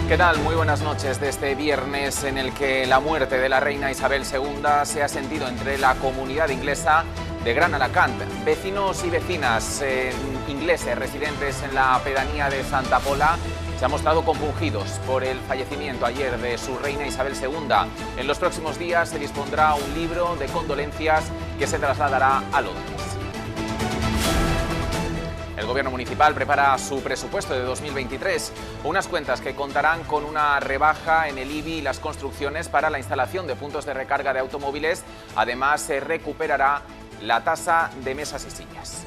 ¿Qué tal? Muy buenas noches de este viernes en el que la muerte de la reina Isabel II se ha sentido entre la comunidad inglesa de Gran Alacant. Vecinos y vecinas ingleses residentes en la pedanía de Santa Pola se han mostrado compungidos por el fallecimiento ayer de su reina Isabel II. En los próximos días se dispondrá un libro de condolencias que se trasladará a Londres. El Gobierno municipal prepara su presupuesto de 2023, unas cuentas que contarán con una rebaja en el IBI y las construcciones para la instalación de puntos de recarga de automóviles. Además, se recuperará la tasa de mesas y sillas.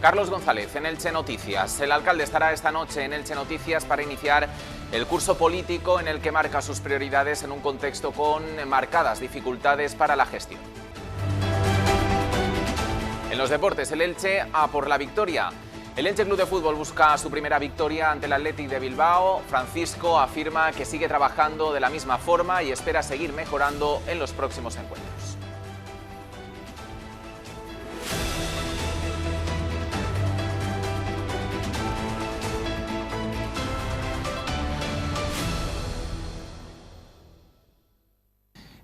Carlos González, en Elche Noticias. El alcalde estará esta noche en Elche Noticias para iniciar el curso político en el que marca sus prioridades en un contexto con marcadas dificultades para la gestión. En los deportes, el Elche a por la victoria. El Elche Club de Fútbol busca su primera victoria ante el Athletic de Bilbao. Francisco afirma que sigue trabajando de la misma forma y espera seguir mejorando en los próximos encuentros.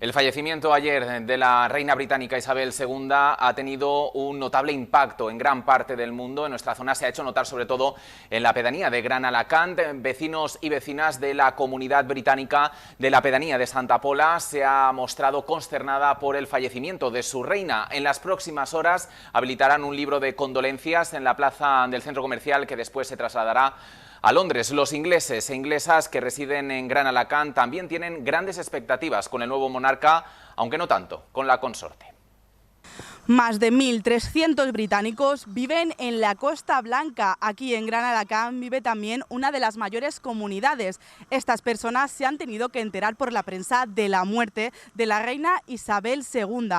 El fallecimiento ayer de la reina británica Isabel II ha tenido un notable impacto en gran parte del mundo. En nuestra zona se ha hecho notar sobre todo en la pedanía de Gran Alacant. Vecinos y vecinas de la comunidad británica de la pedanía de Santa Pola se ha mostrado consternada por el fallecimiento de su reina. En las próximas horas habilitarán un libro de condolencias en la plaza del centro comercial que después se trasladará a Londres. Los ingleses e inglesas que residen en Gran Alacant también tienen grandes expectativas con el nuevo monarca, aunque no tanto con la consorte. Más de 1.300 británicos viven en la Costa Blanca. Aquí en Gran Alacant vive también una de las mayores comunidades. Estas personas se han tenido que enterar por la prensa de la muerte de la reina Isabel II.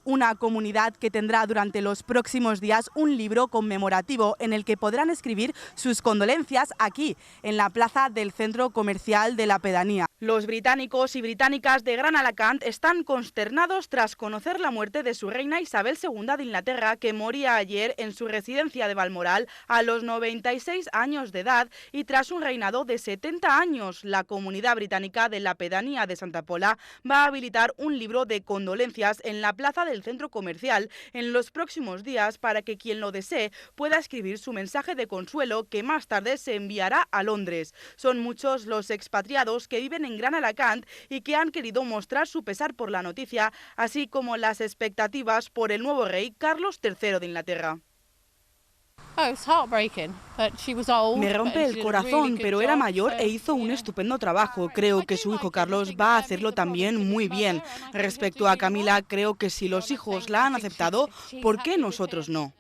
Una comunidad que tendrá durante los próximos días un libro conmemorativo en el que podrán escribir sus condolencias aquí, en la plaza del centro comercial de la pedanía. Los británicos y británicas de Gran Alacant están consternados tras conocer la muerte de su reina Isabel II de Inglaterra, que moría ayer en su residencia de Balmoral a los 96 años de edad y tras un reinado de 70 años. La comunidad británica de la pedanía de Santa Pola va a habilitar un libro de condolencias en la plaza del centro comercial en los próximos días para que quien lo desee pueda escribir su mensaje de consuelo, que más tarde se enviará a Londres. Son muchos los expatriados que viven en Gran Alacant y que han querido mostrar su pesar por la noticia, así como las expectativas por el nuevo rey Carlos III de Inglaterra. Me rompe el corazón, pero era mayor e hizo un estupendo trabajo. Creo que su hijo Carlos va a hacerlo también muy bien. Respecto a Camila, creo que si los hijos la han aceptado, ¿por qué nosotros no?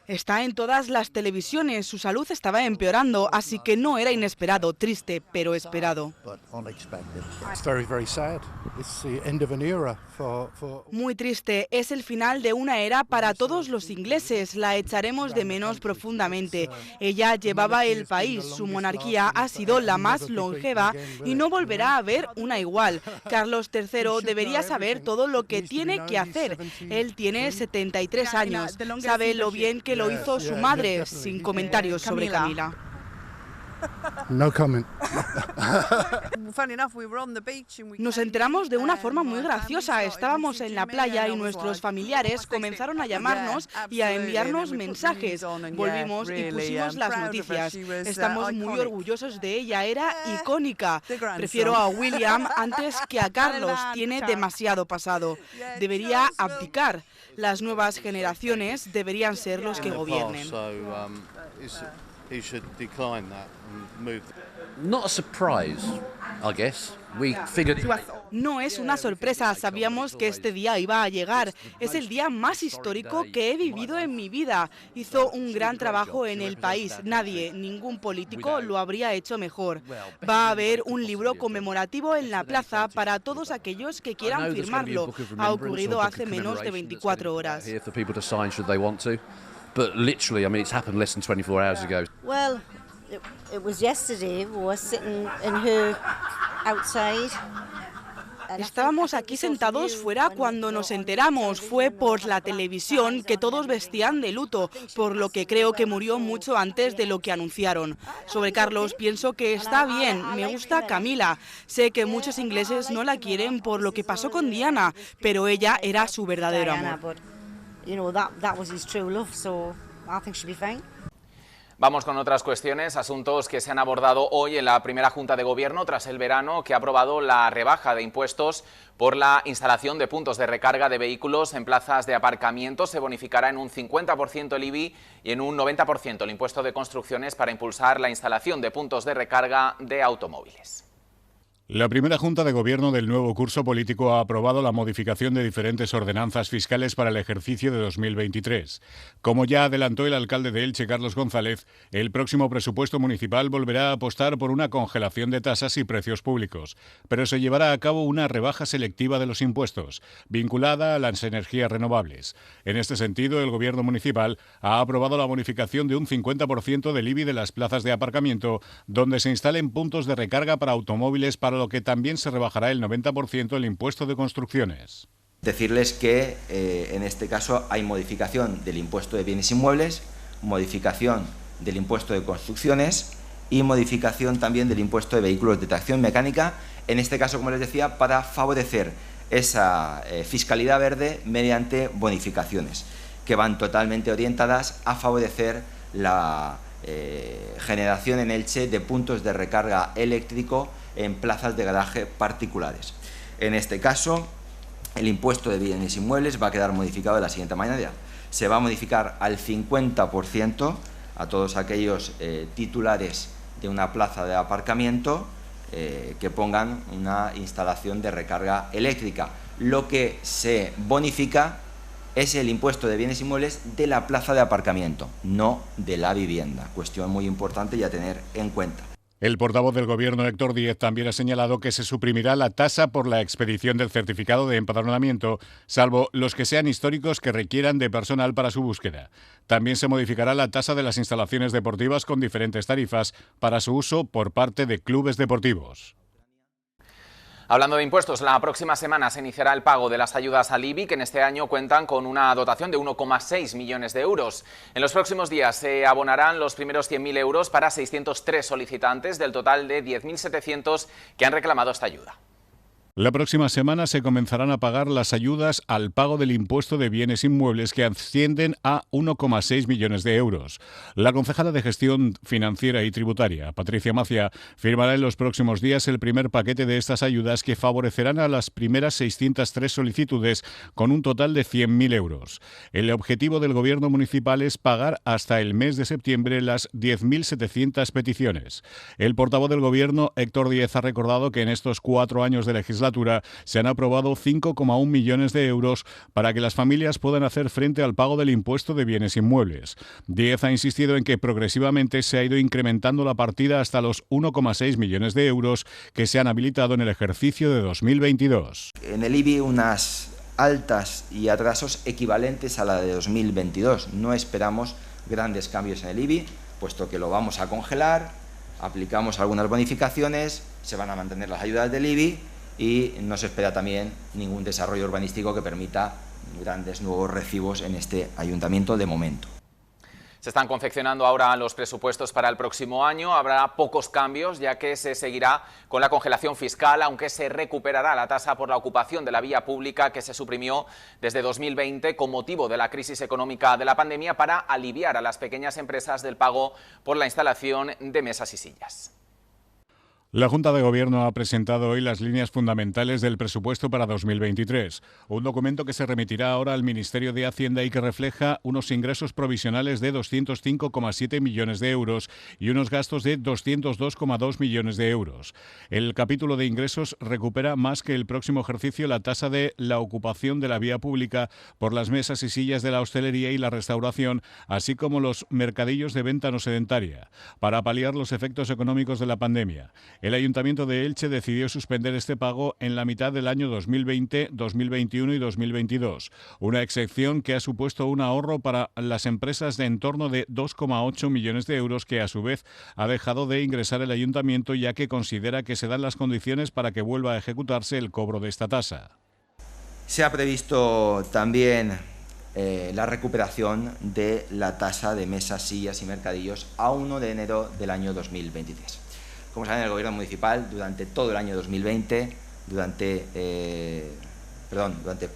Está en todas las televisiones, su salud estaba empeorando, así que no era inesperado, triste, pero esperado. Muy triste, es el final de una era para todos los ingleses, la echaremos de menos profundamente. Ella llevaba el país, su monarquía ha sido la más longeva y no volverá a haber una igual. Carlos III debería saber todo lo que tiene que hacer. Él tiene 73 años, sabe lo bien que lo hizo su madre, sin comentarios sobre Camila. No comment. Nos enteramos de una forma muy graciosa. Estábamos en la playa y nuestros familiares comenzaron a llamarnos y a enviarnos mensajes. Volvimos y pusimos las noticias. Estamos muy orgullosos de ella, era icónica. Prefiero a William antes que a Carlos, tiene demasiado pasado. Debería abdicar. Las nuevas generaciones deberían ser los que gobiernen. He should decline that and move. Not a surprise, I guess. We figured. No es una sorpresa, sabíamos que este día iba a llegar. Es el día más histórico que he vivido en mi vida. Hizo un gran trabajo en el país. Nadie, ningún político lo habría hecho mejor. Va a haber un libro conmemorativo en la plaza para todos aquellos que quieran firmarlo. Ha ocurrido hace menos de 24 horas. But literally, I mean, it's happened less than 24 hours ago. Well, it was yesterday. We were sitting in her outside Estábamos aquí sentados fuera cuando nos enteramos. Fue por la televisión que todos vestían de luto, por lo que creo que murió mucho antes de lo que anunciaron. Sobre Carlos pienso que está bien, me gusta Camila. Sé que muchos ingleses no la quieren por lo que pasó con Diana, pero ella era su verdadero amor. Vamos con otras cuestiones, asuntos que se han abordado hoy en la primera Junta de Gobierno tras el verano, que ha aprobado la rebaja de impuestos por la instalación de puntos de recarga de vehículos en plazas de aparcamiento. Se bonificará en un 50% el IBI y en un 90% el impuesto de construcciones para impulsar la instalación de puntos de recarga de automóviles. La primera Junta de Gobierno del nuevo curso político ha aprobado la modificación de diferentes ordenanzas fiscales para el ejercicio de 2023. Como ya adelantó el alcalde de Elche, Carlos González, el próximo presupuesto municipal volverá a apostar por una congelación de tasas y precios públicos, pero se llevará a cabo una rebaja selectiva de los impuestos, vinculada a las energías renovables. En este sentido, el Gobierno municipal ha aprobado la bonificación de un 50% del IBI de las plazas de aparcamiento, donde se instalen puntos de recarga para automóviles, para lo que también se rebajará el 90% el impuesto de construcciones. Decirles que en este caso hay modificación del impuesto de bienes inmuebles, modificación del impuesto de construcciones y modificación también del impuesto de vehículos de tracción mecánica, en este caso, como les decía, para favorecer esa fiscalidad verde mediante bonificaciones que van totalmente orientadas a favorecer la generación en Elche de puntos de recarga eléctrico en plazas de garaje particulares. En este caso, el impuesto de bienes inmuebles va a quedar modificado de la siguiente manera. Se va a modificar al 50% a todos aquellos titulares de una plaza de aparcamiento que pongan una instalación de recarga eléctrica. Lo que se bonifica es el impuesto de bienes inmuebles de la plaza de aparcamiento, no de la vivienda. Cuestión muy importante y a tener en cuenta. El portavoz del Gobierno, Héctor Díez, también ha señalado que se suprimirá la tasa por la expedición del certificado de empadronamiento, salvo los que sean históricos que requieran de personal para su búsqueda. También se modificará la tasa de las instalaciones deportivas con diferentes tarifas para su uso por parte de clubes deportivos. Hablando de impuestos, la próxima semana se iniciará el pago de las ayudas al IBI, que en este año cuentan con una dotación de 1,6 millones de euros. En los próximos días se abonarán los primeros 100.000 euros para 603 solicitantes del total de 10.700 que han reclamado esta ayuda. La próxima semana se comenzarán a pagar las ayudas al pago del impuesto de bienes inmuebles, que ascienden a 1,6 millones de euros. La concejala de Gestión Financiera y Tributaria, Patricia Macia, firmará en los próximos días el primer paquete de estas ayudas, que favorecerán a las primeras 603 solicitudes con un total de 100.000 euros. El objetivo del Gobierno municipal es pagar hasta el mes de septiembre las 10.700 peticiones. El portavoz del Gobierno, Héctor Díez, ha recordado que en estos 4 años de legislatura se han aprobado 5,1 millones de euros para que las familias puedan hacer frente al pago del impuesto de bienes inmuebles. Díez ha insistido en que progresivamente se ha ido incrementando la partida hasta los 1,6 millones de euros que se han habilitado en el ejercicio de 2022. En el IBI unas altas y atrasos equivalentes a la de 2022. No esperamos grandes cambios en el IBI, puesto que lo vamos a congelar, aplicamos algunas bonificaciones, se van a mantener las ayudas del IBI y no se espera también ningún desarrollo urbanístico que permita grandes nuevos recibos en este ayuntamiento de momento. Se están confeccionando ahora los presupuestos para el próximo año. Habrá pocos cambios, ya que se seguirá con la congelación fiscal, aunque se recuperará la tasa por la ocupación de la vía pública que se suprimió desde 2020 con motivo de la crisis económica de la pandemia, para aliviar a las pequeñas empresas del pago por la instalación de mesas y sillas. La Junta de Gobierno ha presentado hoy las líneas fundamentales del presupuesto para 2023, un documento que se remitirá ahora al Ministerio de Hacienda y que refleja unos ingresos provisionales de 205,7 millones de euros y unos gastos de 202,2 millones de euros. El capítulo de ingresos recupera más que el próximo ejercicio la tasa de la ocupación de la vía pública por las mesas y sillas de la hostelería y la restauración, así como los mercadillos de venta no sedentaria, para paliar los efectos económicos de la pandemia. el Ayuntamiento de Elche decidió suspender este pago en la mitad del año 2020, 2021 y 2022. Una excepción que ha supuesto un ahorro para las empresas de en torno de 2,8 millones de euros que a su vez ha dejado de ingresar el Ayuntamiento, ya que considera que se dan las condiciones para que vuelva a ejecutarse el cobro de esta tasa. Se ha previsto también la recuperación de la tasa de mesas, sillas y mercadillos a 1 de enero del año 2023. Como saben, el Gobierno municipal durante todo el año 2020, durante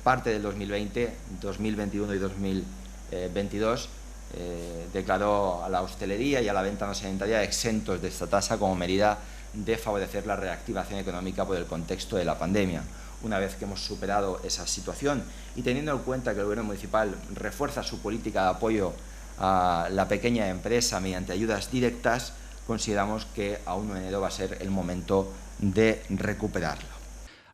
parte del 2020, 2021 y 2022, declaró a la hostelería y a la venta no sanitaria exentos de esta tasa como medida de favorecer la reactivación económica por el contexto de la pandemia. Una vez que hemos superado esa situación y teniendo en cuenta que el Gobierno municipal refuerza su política de apoyo a la pequeña empresa mediante ayudas directas, consideramos que a 1 de enero va a ser el momento de recuperarlo.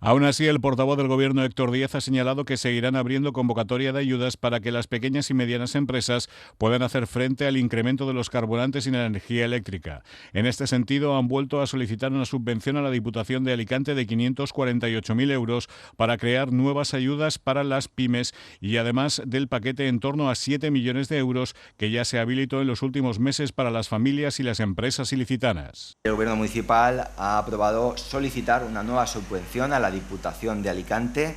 Aún así, el portavoz del Gobierno, Héctor Díez, ha señalado que seguirán abriendo convocatoria de ayudas para que las pequeñas y medianas empresas puedan hacer frente al incremento de los carburantes y la energía eléctrica. En este sentido, han vuelto a solicitar una subvención a la Diputación de Alicante de 548.000 euros para crear nuevas ayudas para las pymes y además del paquete en torno a 7 millones de euros que ya se habilitó en los últimos meses para las familias y las empresas ilicitanas. El Gobierno municipal ha aprobado solicitar una nueva subvención a la Diputación de Alicante,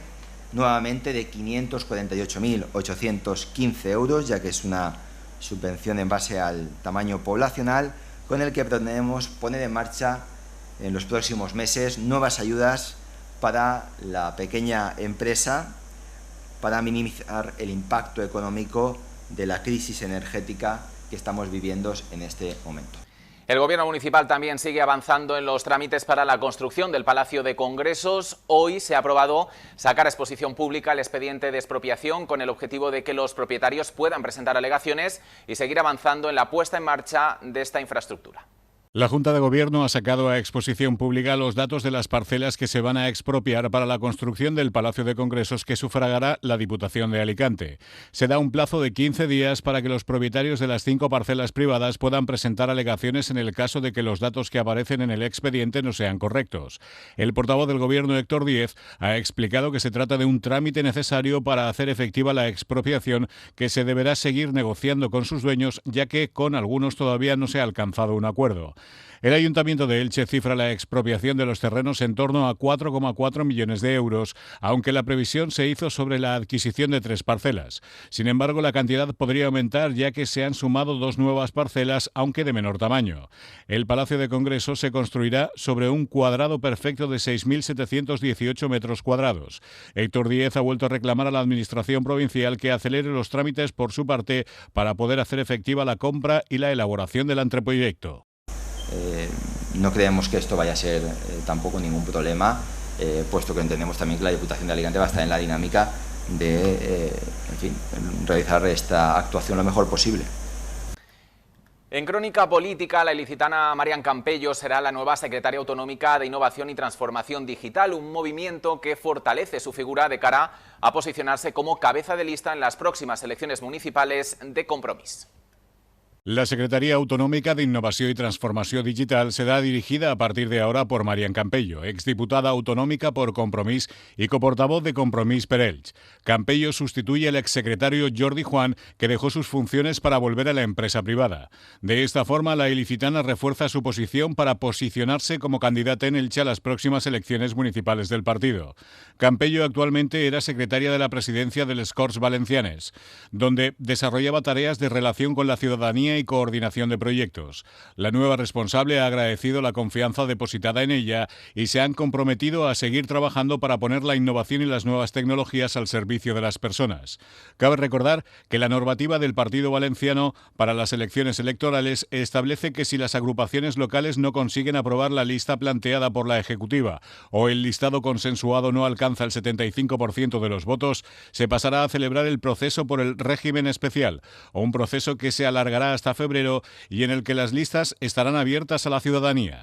nuevamente de 548.815 euros, ya que es una subvención en base al tamaño poblacional, con el que pretendemos poner en marcha en los próximos meses nuevas ayudas para la pequeña empresa, para minimizar el impacto económico de la crisis energética que estamos viviendo en este momento. El Gobierno municipal también sigue avanzando en los trámites para la construcción del Palacio de Congresos. Hoy se ha aprobado sacar a exposición pública el expediente de expropiación con el objetivo de que los propietarios puedan presentar alegaciones y seguir avanzando en la puesta en marcha de esta infraestructura. La Junta de Gobierno ha sacado a exposición pública los datos de las parcelas que se van a expropiar para la construcción del Palacio de Congresos que sufragará la Diputación de Alicante. Se da un plazo de 15 días para que los propietarios de las 5 parcelas privadas puedan presentar alegaciones en el caso de que los datos que aparecen en el expediente no sean correctos. El portavoz del Gobierno, Héctor Díez, ha explicado que se trata de un trámite necesario para hacer efectiva la expropiación, que se deberá seguir negociando con sus dueños, ya que con algunos todavía no se ha alcanzado un acuerdo. El Ayuntamiento de Elche cifra la expropiación de los terrenos en torno a 4,4 millones de euros, aunque la previsión se hizo sobre la adquisición de 3 parcelas. Sin embargo, la cantidad podría aumentar ya que se han sumado 2 nuevas parcelas, aunque de menor tamaño. El Palacio de Congresos se construirá sobre un cuadrado perfecto de 6.718 metros cuadrados. Héctor Díez ha vuelto a reclamar a la Administración provincial que acelere los trámites por su parte para poder hacer efectiva la compra y la elaboración del anteproyecto. No creemos que esto vaya a ser tampoco ningún problema, puesto que entendemos también que la Diputación de Alicante va a estar en la dinámica de realizar esta actuación lo mejor posible. En crónica política, la ilicitana Marian Campello será la nueva secretaria autonómica de Innovación y Transformación Digital, un movimiento que fortalece su figura de cara a posicionarse como cabeza de lista en las próximas elecciones municipales de Compromís. La Secretaría Autonómica de Innovació i Transformació Digital será dirigida a partir de ahora por Marian Campello, exdiputada autonómica por Compromís y coportavoz de Compromís per Elx. Campello sustituye al exsecretario Jordi Juan, que dejó sus funciones para volver a la empresa privada. De esta forma, la ilicitana refuerza su posición para posicionarse como candidata en Elche a las próximas elecciones municipales del partido. Campello actualmente era secretaria de la presidencia de les Corts Valencianes, donde desarrollaba tareas de relación con la ciudadanía y coordinación de proyectos. La nueva responsable ha agradecido la confianza depositada en ella y se han comprometido a seguir trabajando para poner la innovación y las nuevas tecnologías al servicio de las personas. Cabe recordar que la normativa del Partido Valenciano para las elecciones electorales establece que si las agrupaciones locales no consiguen aprobar la lista planteada por la Ejecutiva o el listado consensuado no alcanza el 75% de los votos, se pasará a celebrar el proceso por el régimen especial, o un proceso que se alargará hasta febrero y en el que las listas estarán abiertas a la ciudadanía.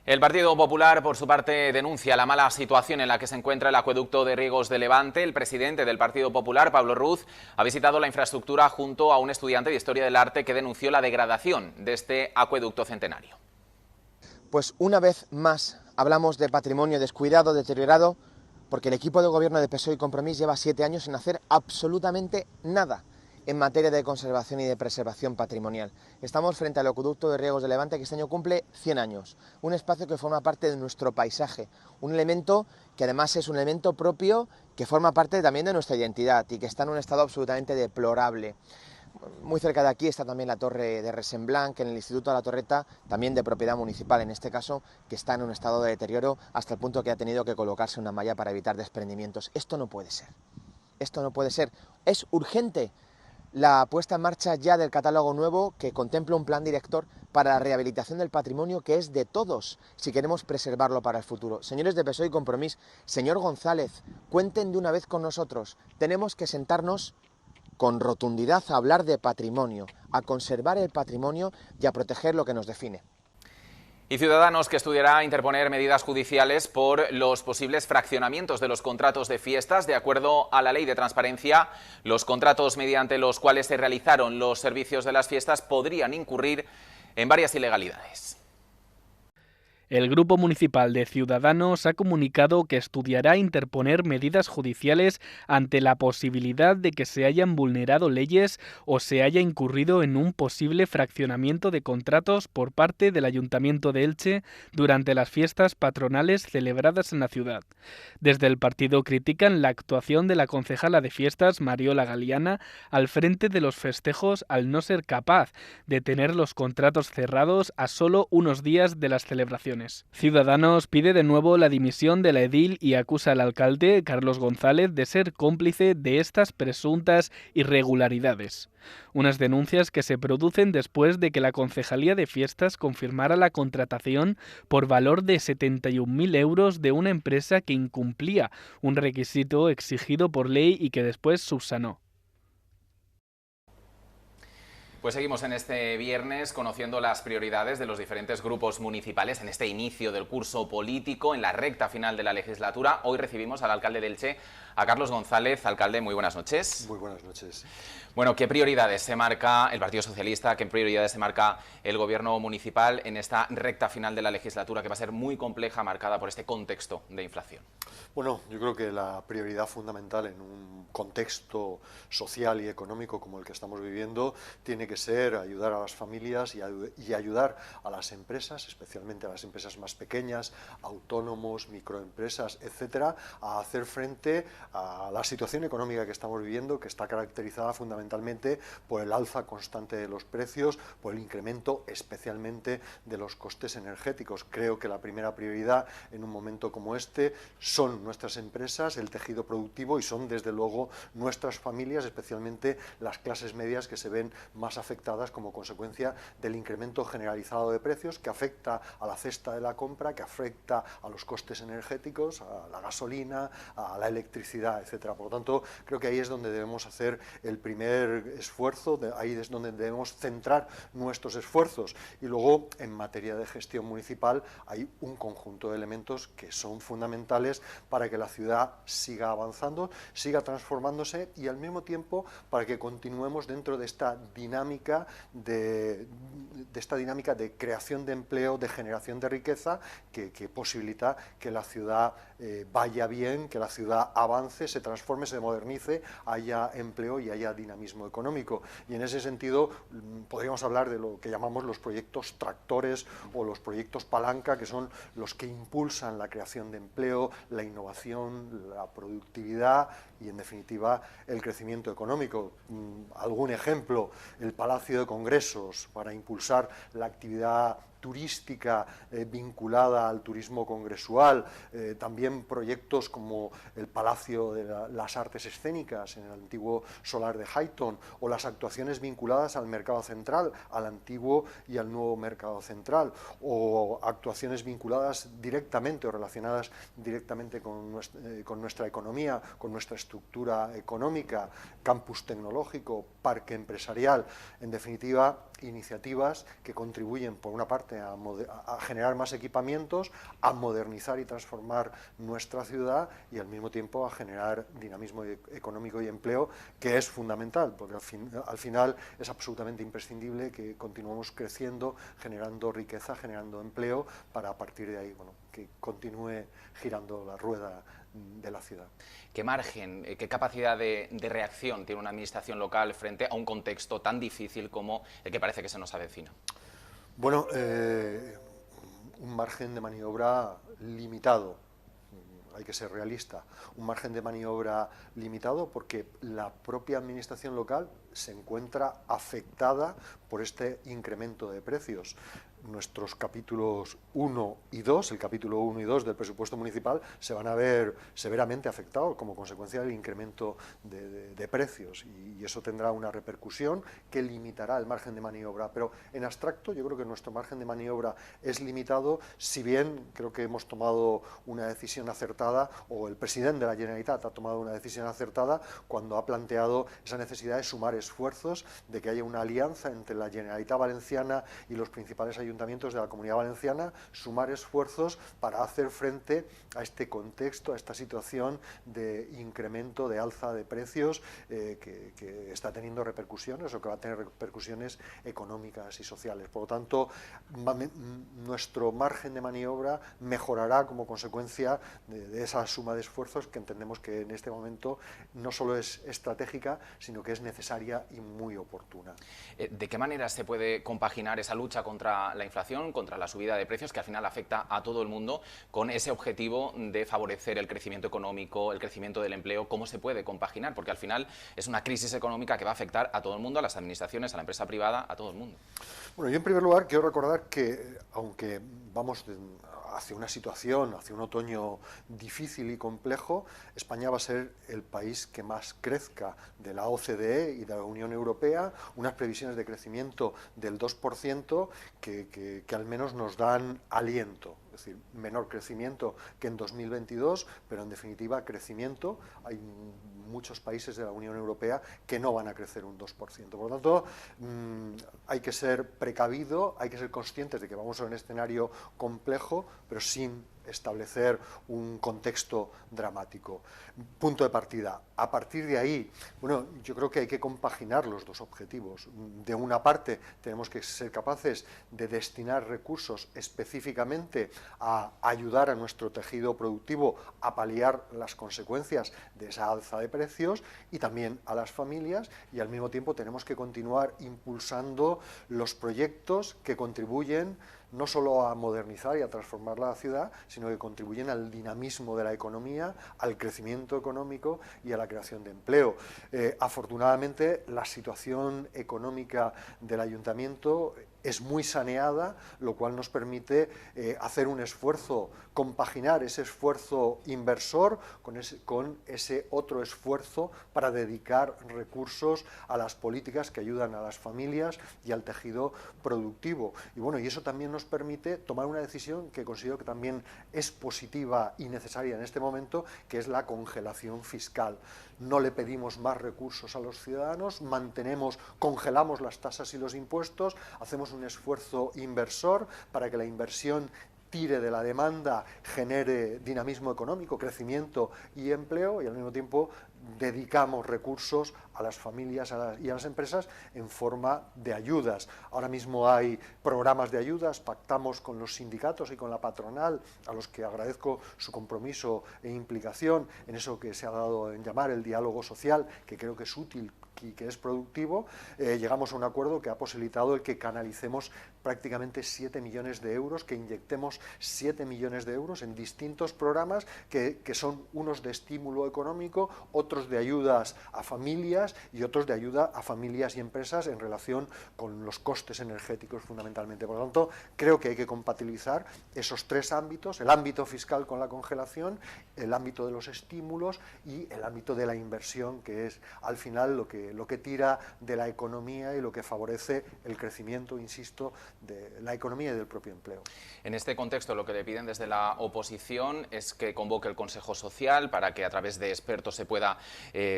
El Partido Popular, por su parte, denuncia la mala situación en la que se encuentra el acueducto de riegos de Levante. El presidente del Partido Popular, Pablo Ruz, ha visitado la infraestructura junto a un estudiante de Historia del Arte que denunció la degradación de este acueducto centenario. Pues una vez más hablamos de patrimonio descuidado, deteriorado, porque el equipo de gobierno de PSOE y Compromís lleva 7 años sin hacer absolutamente nada en materia de conservación y de preservación patrimonial. Estamos frente al acueducto de riegos de Levante, que este año cumple 100 años, un espacio que forma parte de nuestro paisaje, un elemento que además es un elemento propio que forma parte también de nuestra identidad y que está en un estado absolutamente deplorable. Muy cerca de aquí está también la torre de Resemblanc, en el Instituto de la Torreta, también de propiedad municipal en este caso, que está en un estado de deterioro hasta el punto que ha tenido que colocarse una malla para evitar desprendimientos. Esto no puede ser, esto no puede ser, es urgente la puesta en marcha ya del catálogo nuevo que contempla un plan director para la rehabilitación del patrimonio que es de todos si queremos preservarlo para el futuro. Señores de PSOE y Compromís, señor González, cuenten de una vez con nosotros. Tenemos que sentarnos con rotundidad a hablar de patrimonio, a conservar el patrimonio y a proteger lo que nos define. Y Ciudadanos, que estudiará interponer medidas judiciales por los posibles fraccionamientos de los contratos de fiestas. De acuerdo a la Ley de Transparencia, los contratos mediante los cuales se realizaron los servicios de las fiestas podrían incurrir en varias ilegalidades. El Grupo Municipal de Ciudadanos ha comunicado que estudiará interponer medidas judiciales ante la posibilidad de que se hayan vulnerado leyes o se haya incurrido en un posible fraccionamiento de contratos por parte del Ayuntamiento de Elche durante las fiestas patronales celebradas en la ciudad. Desde el partido critican la actuación de la concejala de fiestas, Mariola Galiana, al frente de los festejos al no ser capaz de tener los contratos cerrados a solo unos días de las celebraciones. Ciudadanos pide de nuevo la dimisión de la edil y acusa al alcalde, Carlos González, de ser cómplice de estas presuntas irregularidades. Unas denuncias que se producen después de que la Concejalía de Fiestas confirmara la contratación por valor de 71.000 euros de una empresa que incumplía un requisito exigido por ley y que después subsanó. Pues seguimos en este viernes conociendo las prioridades de los diferentes grupos municipales en este inicio del curso político, en la recta final de la legislatura. Hoy recibimos al alcalde de Elche, a Carlos González. Alcalde, muy buenas noches. Muy buenas noches. Bueno, ¿qué prioridades se marca el Partido Socialista, qué prioridades se marca el Gobierno municipal en esta recta final de la legislatura, que va a ser muy compleja, marcada por este contexto de inflación? Bueno, yo creo que la prioridad fundamental en un contexto social y económico como el que estamos viviendo tiene que ser ayudar a las familias y ayudar a las empresas, especialmente a las empresas más pequeñas, autónomos, microempresas, etcétera, a hacer frente a la situación económica que estamos viviendo, que está caracterizada fundamentalmente por el alza constante de los precios, por el incremento especialmente de los costes energéticos. Creo que la primera prioridad en un momento como este son nuestras empresas, el tejido productivo, y son desde luego nuestras familias, especialmente las clases medias, que se ven más afectadas como consecuencia del incremento generalizado de precios que afecta a la cesta de la compra, que afecta a los costes energéticos, a la gasolina, a la electricidad, etcétera. Por lo tanto, creo que ahí es donde debemos hacer el primer esfuerzo, ahí es donde debemos centrar nuestros esfuerzos. Y luego, en materia de gestión municipal, hay un conjunto de elementos que son fundamentales para que la ciudad siga avanzando, siga transformándose y al mismo tiempo para que continuemos dentro de esta dinámica de creación de empleo, de generación de riqueza que posibilita que la ciudad vaya bien, que la ciudad avance, se transforme, se modernice, haya empleo y haya dinamismo económico. Y en ese sentido podríamos hablar de lo que llamamos los proyectos tractores o los proyectos palanca, que son los que impulsan la creación de empleo, la innovación, la productividad y en definitiva el crecimiento económico. Algún ejemplo: el Palacio de Congresos para impulsar la actividad turística vinculada al turismo congresual, también proyectos como el Palacio de las Artes Escénicas en el antiguo Solar de Highton, o las actuaciones vinculadas al Mercado Central, al antiguo y al nuevo Mercado Central, o actuaciones vinculadas directamente o relacionadas directamente con nuestra economía, con nuestra estructura económica, campus tecnológico, parque empresarial, en definitiva, iniciativas que contribuyen, por una parte, parte a generar más equipamientos, a modernizar y transformar nuestra ciudad y al mismo tiempo a generar dinamismo económico y empleo, que es fundamental, porque al final es absolutamente imprescindible que continuemos creciendo, generando riqueza, generando empleo, para a partir de ahí, bueno, que continúe girando la rueda de la ciudad. ¿Qué margen, qué capacidad de reacción tiene una administración local frente a un contexto tan difícil como el que parece que se nos avecina? Bueno, un margen de maniobra limitado, hay que ser realista, un margen de maniobra limitado porque la propia administración local se encuentra afectada por este incremento de precios. Nuestros capítulos 1 y 2, el capítulo 1 y 2 del presupuesto municipal, se van a ver severamente afectados como consecuencia del incremento de precios, y eso tendrá una repercusión que limitará el margen de maniobra. Pero en abstracto yo creo que nuestro margen de maniobra es limitado, si bien creo que hemos tomado una decisión acertada, o el presidente de la Generalitat ha tomado una decisión acertada cuando ha planteado esa necesidad de sumar esfuerzos, de que haya una alianza entre la Generalitat Valenciana y los principales ayuntamientos de la Comunidad Valenciana, sumar esfuerzos para hacer frente a este contexto, a esta situación de incremento, de alza de precios que está teniendo repercusiones, o que va a tener repercusiones económicas y sociales. Por lo tanto, nuestro margen de maniobra mejorará como consecuencia de esa suma de esfuerzos, que entendemos que en este momento no solo es estratégica, sino que es necesaria y muy oportuna. ¿De qué manera se puede compaginar esa lucha contra la inflación, contra la subida de precios, que al final afecta a todo el mundo, con ese objetivo de favorecer el crecimiento económico, el crecimiento del empleo? ¿Cómo se puede compaginar? Porque al final es una crisis económica que va a afectar a todo el mundo, a las administraciones, a la empresa privada, a todo el mundo. Bueno, yo en primer lugar quiero recordar que, aunque vamos hacia una situación, hacia un otoño difícil y complejo, España va a ser el país que más crezca de la OCDE y de la Unión Europea, unas previsiones de crecimiento del 2% que al menos nos dan aliento. Es decir, menor crecimiento que en 2022, pero en definitiva crecimiento. Hay muchos países de la Unión Europea que no van a crecer un 2%. Por lo tanto, hay que ser precavido, hay que ser conscientes de que vamos a un escenario complejo, pero sin establecer un contexto dramático. Punto de partida. A partir de ahí, bueno, yo creo que hay que compaginar los dos objetivos. De una parte, tenemos que ser capaces de destinar recursos específicamente a ayudar a nuestro tejido productivo a paliar las consecuencias de esa alza de precios, y también a las familias, y al mismo tiempo tenemos que continuar impulsando los proyectos que contribuyen no solo a modernizar y a transformar la ciudad, sino que contribuyen al dinamismo de la economía, al crecimiento económico y a la creación de empleo. Afortunadamente, la situación económica del ayuntamiento es muy saneada, lo cual nos permite hacer un esfuerzo, compaginar ese esfuerzo inversor con ese otro esfuerzo para dedicar recursos a las políticas que ayudan a las familias y al tejido productivo. Y bueno, y eso también nos permite tomar una decisión que considero que también es positiva y necesaria en este momento, que es la congelación fiscal. No le pedimos más recursos a los ciudadanos, congelamos las tasas y los impuestos, hacemos un esfuerzo inversor para que la inversión tire de la demanda, genere dinamismo económico, crecimiento y empleo, y al mismo tiempo dedicamos recursos a las familias y a las empresas en forma de ayudas. Ahora mismo hay programas de ayudas, pactamos con los sindicatos y con la patronal, a los que agradezco su compromiso e implicación en eso que se ha dado en llamar el diálogo social, que creo que es útil y que es productivo. Llegamos a un acuerdo que ha posibilitado el que canalicemos prácticamente 7 millones de euros, que inyectemos 7 millones de euros en distintos programas que son unos de estímulo económico, otros de ayudas a familias y otros de ayuda a familias y empresas en relación con los costes energéticos fundamentalmente. Por lo tanto, creo que hay que compatibilizar esos tres ámbitos: el ámbito fiscal con la congelación, el ámbito de los estímulos y el ámbito de la inversión, que es al final lo que lo que tira de la economía y lo que favorece el crecimiento, insisto, de la economía y del propio empleo. En este contexto, lo que le piden desde la oposición es que convoque el Consejo Social para que a través de expertos se pueda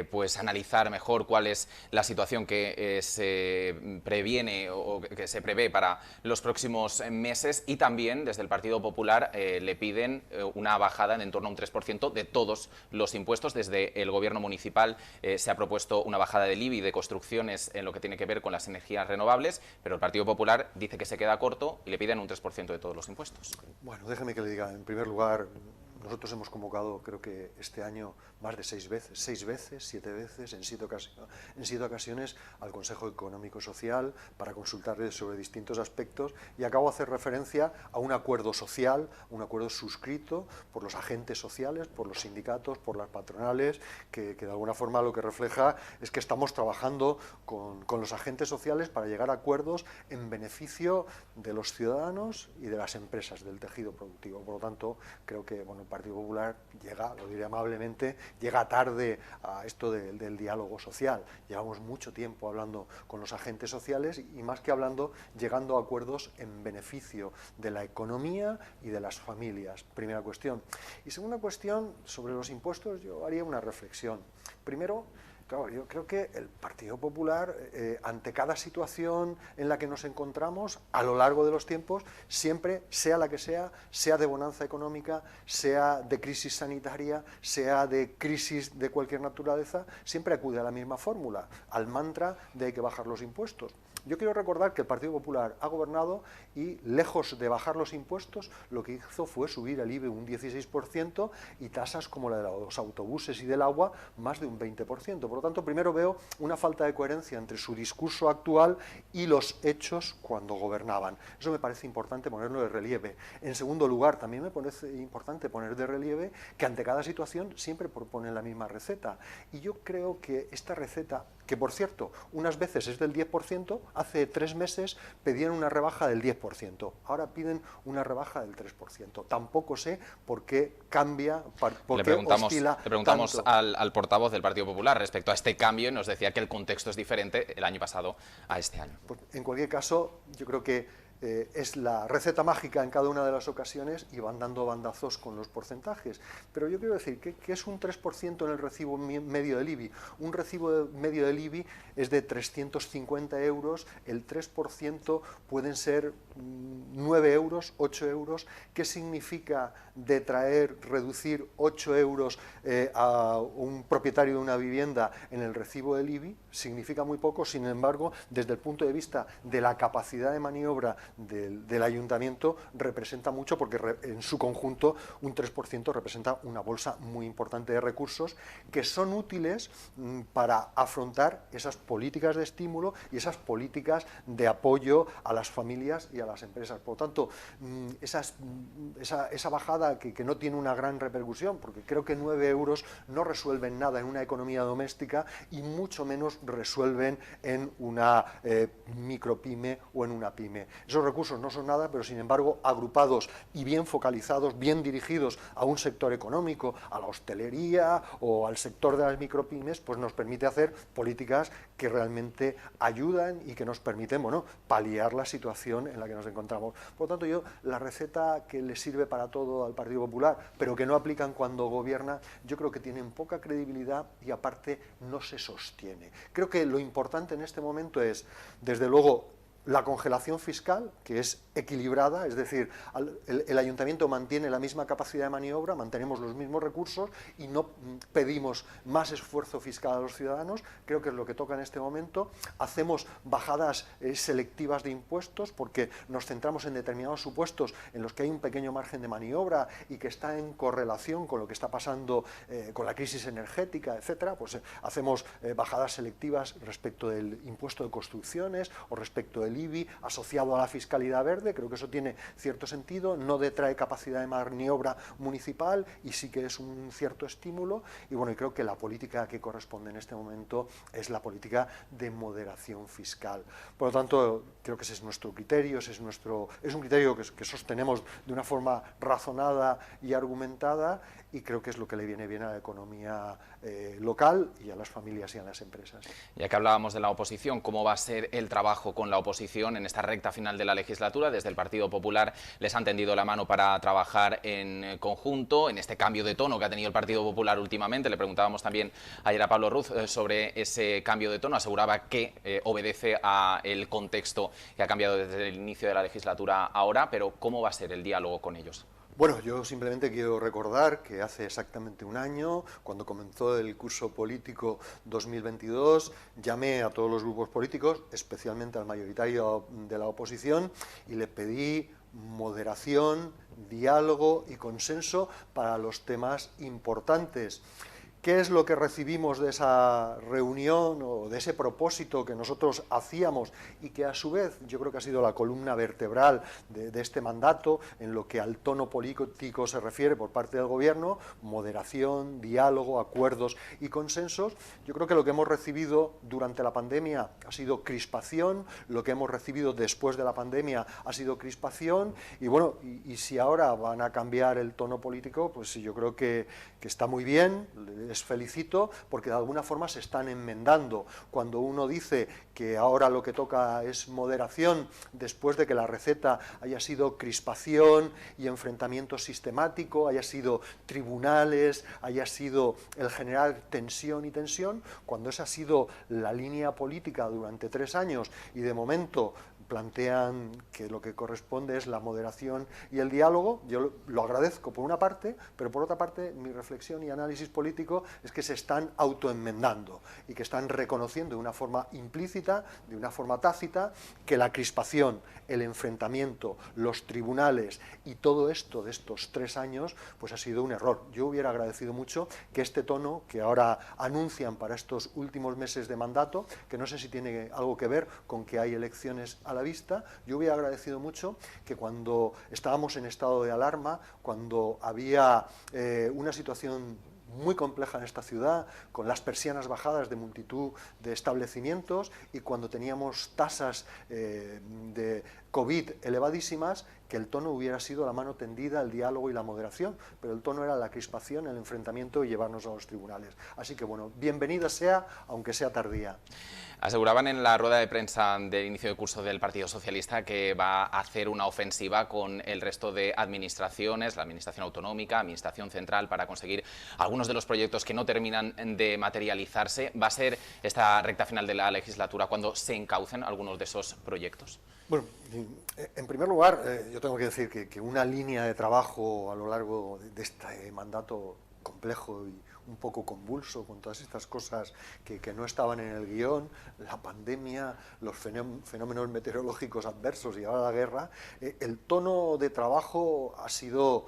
pues analizar mejor cuál es la situación que se previene o que se prevé para los próximos meses, y también desde el Partido Popular le piden una bajada en torno a un 3% de todos los impuestos. Desde el Gobierno municipal se ha propuesto una bajada del IBI de construcciones en lo que tiene que ver con las energías renovables, pero el Partido Popular dice que se queda corto y le piden un 3% de todos los impuestos. Bueno, déjeme que le diga, en primer lugar, nosotros hemos convocado, creo que este año, más de 7 veces, en 7 ocasiones, al Consejo Económico Social para consultarles sobre distintos aspectos, y acabo de hacer referencia a un acuerdo social, un acuerdo suscrito por los agentes sociales, por los sindicatos, por las patronales, que de alguna forma lo que refleja es que estamos trabajando con los agentes sociales para llegar a acuerdos en beneficio de los ciudadanos y de las empresas, del tejido productivo. Por lo tanto, creo que el Partido Popular llega, lo diré amablemente, llega tarde a esto del diálogo social. Llevamos mucho tiempo hablando con los agentes sociales y, más que hablando, llegando a acuerdos en beneficio de la economía y de las familias. Primera cuestión. Y segunda cuestión, sobre los impuestos, yo haría una reflexión. Primero, claro, yo creo que el Partido Popular, ante cada situación en la que nos encontramos, a lo largo de los tiempos, siempre, sea la que sea de bonanza económica, sea de crisis sanitaria, sea de crisis de cualquier naturaleza, siempre acude a la misma fórmula, al mantra de hay que bajar los impuestos. Yo quiero recordar que el Partido Popular ha gobernado y, lejos de bajar los impuestos, lo que hizo fue subir el IBI un 16% y tasas como la de los autobuses y del agua más de un 20%. Por lo tanto, primero veo una falta de coherencia entre su discurso actual y los hechos cuando gobernaban. Eso me parece importante ponerlo de relieve. En segundo lugar, también me parece importante poner de relieve que ante cada situación siempre proponen la misma receta. Y yo creo que esta receta, que por cierto, unas veces es del 10%, hace 3 meses pedían una rebaja del 10%, ahora piden una rebaja del 3%. Tampoco sé por qué cambia, por qué oscila tanto. Le preguntamos al portavoz del Partido Popular respecto a este cambio y nos decía que el contexto es diferente el año pasado a este año. Pues, en cualquier caso, yo creo que es la receta mágica en cada una de las ocasiones y van dando bandazos con los porcentajes. Pero yo quiero decir que es un 3% en el recibo medio del IBI. Un recibo medio del IBI es de 350 euros, el 3% pueden ser 9 euros, 8 euros. ¿Qué significa reducir 8 euros a un propietario de una vivienda en el recibo del IBI? Significa muy poco, sin embargo, desde el punto de vista de la capacidad de maniobra del ayuntamiento representa mucho, porque en su conjunto un 3% representa una bolsa muy importante de recursos que son útiles para afrontar esas políticas de estímulo y esas políticas de apoyo a las familias y a las empresas. Por lo tanto, esa bajada que no tiene una gran repercusión, porque creo que 9 euros no resuelven nada en una economía doméstica y mucho menos resuelven en una micropyme o en una pyme. Esos recursos no son nada, pero sin embargo agrupados y bien focalizados, bien dirigidos a un sector económico, a la hostelería o al sector de las micropymes, pues nos permite hacer políticas que realmente ayudan y que nos permiten, paliar la situación en la que nos encontramos. Por lo tanto, la receta que le sirve para todo al Partido Popular, pero que no aplican cuando gobierna, yo creo que tienen poca credibilidad y aparte no se sostiene. Creo que lo importante en este momento es, desde luego, la congelación fiscal, que es equilibrada, es decir, el ayuntamiento mantiene la misma capacidad de maniobra, mantenemos los mismos recursos y no pedimos más esfuerzo fiscal a los ciudadanos. Creo que es lo que toca en este momento. Hacemos bajadas selectivas de impuestos porque nos centramos en determinados supuestos en los que hay un pequeño margen de maniobra y que está en correlación con lo que está pasando con la crisis energética, etcétera. Pues hacemos bajadas selectivas respecto del impuesto de construcciones o respecto del IBI asociado a la fiscalidad verde. Creo que eso tiene cierto sentido, no detrae capacidad de maniobra municipal y sí que es un cierto estímulo. Y bueno, y creo que la política que corresponde en este momento es la política de moderación fiscal. Por lo tanto, creo que ese es nuestro criterio, es un criterio que sostenemos de una forma razonada y argumentada, y creo que es lo que le viene bien a la economía local y a las familias y a las empresas. Ya que hablábamos de la oposición, ¿cómo va a ser el trabajo con la oposición en esta recta final de la legislatura? Desde el Partido Popular les han tendido la mano para trabajar en conjunto, en este cambio de tono que ha tenido el Partido Popular últimamente. Le preguntábamos también ayer a Pablo Ruz sobre ese cambio de tono. Aseguraba que obedece al contexto que ha cambiado desde el inicio de la legislatura ahora, pero ¿cómo va a ser el diálogo con ellos? Bueno, yo simplemente quiero recordar que hace exactamente un año, cuando comenzó el curso político 2022, llamé a todos los grupos políticos, especialmente al mayoritario de la oposición, y le pedí moderación, diálogo y consenso para los temas importantes. ¿Qué es lo que recibimos de esa reunión o de ese propósito que nosotros hacíamos y que a su vez yo creo que ha sido la columna vertebral de este mandato en lo que al tono político se refiere por parte del Gobierno? Moderación, diálogo, acuerdos y consensos. Yo creo que lo que hemos recibido durante la pandemia ha sido crispación, lo que hemos recibido después de la pandemia ha sido crispación, y bueno, y si ahora van a cambiar el tono político, pues yo creo que está muy bien. Les felicito porque de alguna forma se están enmendando. Cuando uno dice que ahora lo que toca es moderación, después de que la receta haya sido crispación y enfrentamiento sistemático, haya sido tribunales, haya sido el generar tensión y tensión, cuando esa ha sido la línea política durante 3 años y de momento plantean que lo que corresponde es la moderación y el diálogo, yo lo agradezco por una parte, pero por otra parte mi reflexión y análisis político es que se están autoenmendando y que están reconociendo de una forma implícita, de una forma tácita, que la crispación, el enfrentamiento, los tribunales y todo esto de estos 3 años pues ha sido un error. Yo hubiera agradecido mucho que este tono que ahora anuncian para estos últimos meses de mandato, que no sé si tiene algo que ver con que hay elecciones a la vista, yo hubiera agradecido mucho que cuando estábamos en estado de alarma, cuando había una situación muy compleja en esta ciudad, con las persianas bajadas de multitud de establecimientos y cuando teníamos tasas de COVID elevadísimas, que el tono hubiera sido la mano tendida, el diálogo y la moderación, pero el tono era la crispación, el enfrentamiento y llevarnos a los tribunales. Así que bueno, bienvenida sea, aunque sea tardía. Aseguraban en la rueda de prensa del inicio de curso del Partido Socialista que va a hacer una ofensiva con el resto de administraciones, la Administración Autonómica, Administración Central, para conseguir algunos de los proyectos que no terminan de materializarse. ¿Va a ser esta recta final de la legislatura cuando se encaucen algunos de esos proyectos? Bueno, en primer lugar, yo tengo que decir que una línea de trabajo a lo largo de este mandato complejo y un poco convulso, con todas estas cosas que no estaban en el guión, la pandemia, los fenómenos meteorológicos adversos y ahora la guerra, el tono de trabajo ha sido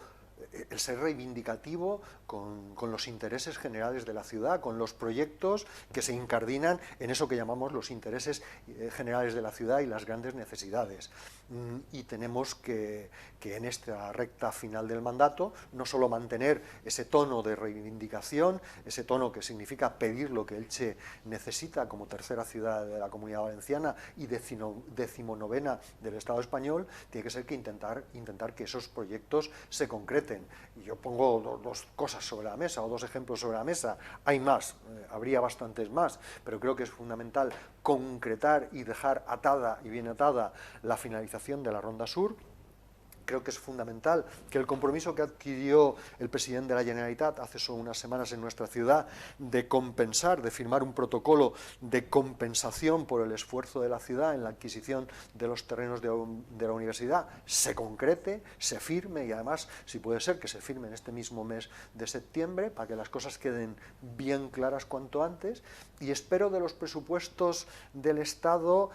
el ser reivindicativo con los intereses generales de la ciudad, con los proyectos que se incardinan en eso que llamamos los intereses generales de la ciudad y las grandes necesidades. Y tenemos que en esta recta final del mandato no solo mantener ese tono de reivindicación, ese tono que significa pedir lo que Elche necesita como tercera ciudad de la Comunidad Valenciana y 19ª del Estado español, tiene que ser que intentar que esos proyectos se concreten. Y yo pongo dos cosas sobre la mesa o 2 ejemplos sobre la mesa. Hay más, habría bastantes más, pero creo que es fundamental concretar y dejar atada y bien atada la finalización de la Ronda Sur. Creo que es fundamental que el compromiso que adquirió el presidente de la Generalitat hace solo unas semanas en nuestra ciudad de compensar, de firmar un protocolo de compensación por el esfuerzo de la ciudad en la adquisición de los terrenos de la universidad, se concrete, se firme y además, si puede ser, que se firme en este mismo mes de septiembre para que las cosas queden bien claras cuanto antes. Y espero de los presupuestos del Estado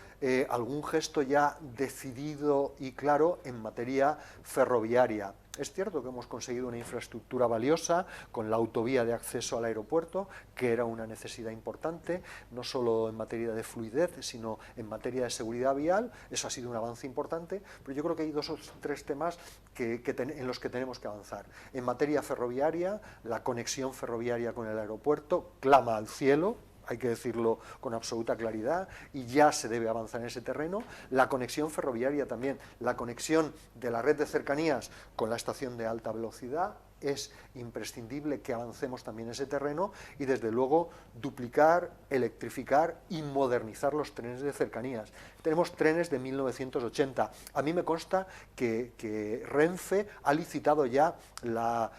algún gesto ya decidido y claro en materia ferroviaria. Es cierto que hemos conseguido una infraestructura valiosa con la autovía de acceso al aeropuerto, que era una necesidad importante, no solo en materia de fluidez, sino en materia de seguridad vial. Eso ha sido un avance importante, pero yo creo que hay 2 o 3 temas en los que tenemos que avanzar. En materia ferroviaria, la conexión ferroviaria con el aeropuerto clama al cielo, hay que decirlo con absoluta claridad, y ya se debe avanzar en ese terreno. La conexión ferroviaria también, la conexión de la red de cercanías con la estación de alta velocidad, es imprescindible que avancemos también en ese terreno y desde luego duplicar, electrificar y modernizar los trenes de cercanías. Tenemos trenes de 1980. A mí me consta que Renfe ha licitado ya la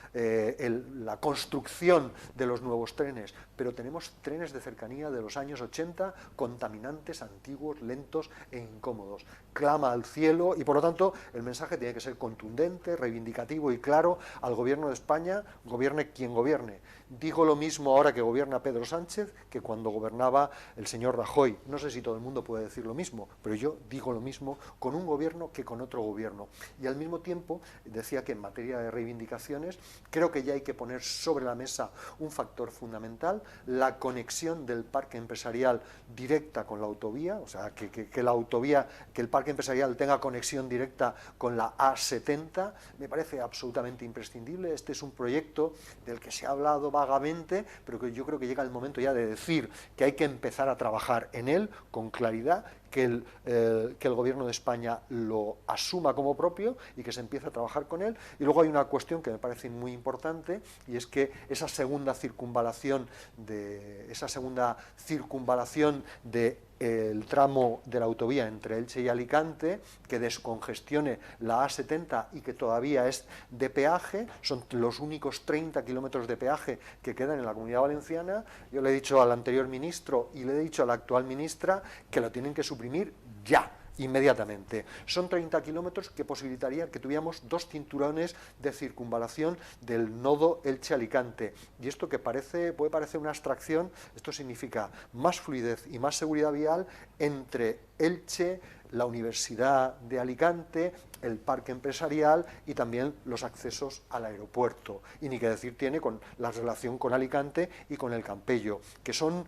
construcción de los nuevos trenes, pero tenemos trenes de cercanía de los años 80 contaminantes, antiguos, lentos e incómodos. Clama al cielo y por lo tanto el mensaje tiene que ser contundente, reivindicativo y claro al Gobierno de España, gobierne quien gobierne. Digo lo mismo ahora que gobierna Pedro Sánchez que cuando gobernaba el señor Rajoy. No sé si todo el mundo puede decir lo mismo, pero yo digo lo mismo con un gobierno que con otro gobierno. Y al mismo tiempo decía que en materia de reivindicaciones creo que ya hay que poner sobre la mesa un factor fundamental, la conexión del parque empresarial directa con la autovía, o sea, que la autovía, que el parque empresarial tenga conexión directa con la A70, me parece absolutamente imprescindible. Este es un proyecto del que se ha hablado vagamente, pero que yo creo que llega el momento ya de decir que hay que empezar a trabajar en él con claridad, que el Gobierno de España lo asuma como propio y que se empiece a trabajar con él. Y luego hay una cuestión que me parece muy importante y es que esa segunda circunvalación del tramo de la autovía entre Elche y Alicante, que descongestione la A70 y que todavía es de peaje, son los únicos 30 kilómetros de peaje que quedan en la Comunidad Valenciana. Yo le he dicho al anterior ministro y le he dicho a la actual ministra que lo tienen que suprimir ya, inmediatamente. Son 30 kilómetros que posibilitarían que tuviéramos 2 cinturones de circunvalación del nodo Elche-Alicante. Y esto que puede parecer una abstracción, esto significa más fluidez y más seguridad vial entre Elche, la Universidad de Alicante, el parque empresarial y también los accesos al aeropuerto. Y ni que decir tiene con la relación con Alicante y con el Campello, que son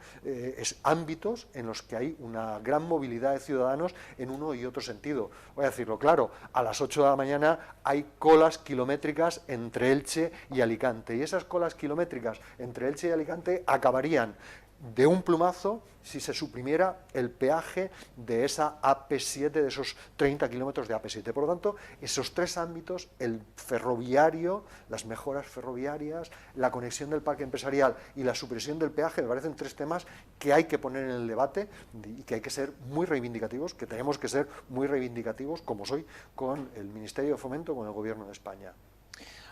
ámbitos en los que hay una gran movilidad de ciudadanos en uno y otro sentido. Voy a decirlo claro, a las 8 de la mañana hay colas kilométricas entre Elche y Alicante, y esas colas kilométricas entre Elche y Alicante acabarían de un plumazo si se suprimiera el peaje de esa AP7, de esos 30 kilómetros de AP7. Por lo tanto, esos 3 ámbitos, el ferroviario, las mejoras ferroviarias, la conexión del parque empresarial y la supresión del peaje, me parecen 3 temas que hay que poner en el debate y que hay que ser muy reivindicativos, que tenemos que ser muy reivindicativos, como soy, con el Ministerio de Fomento, con el Gobierno de España.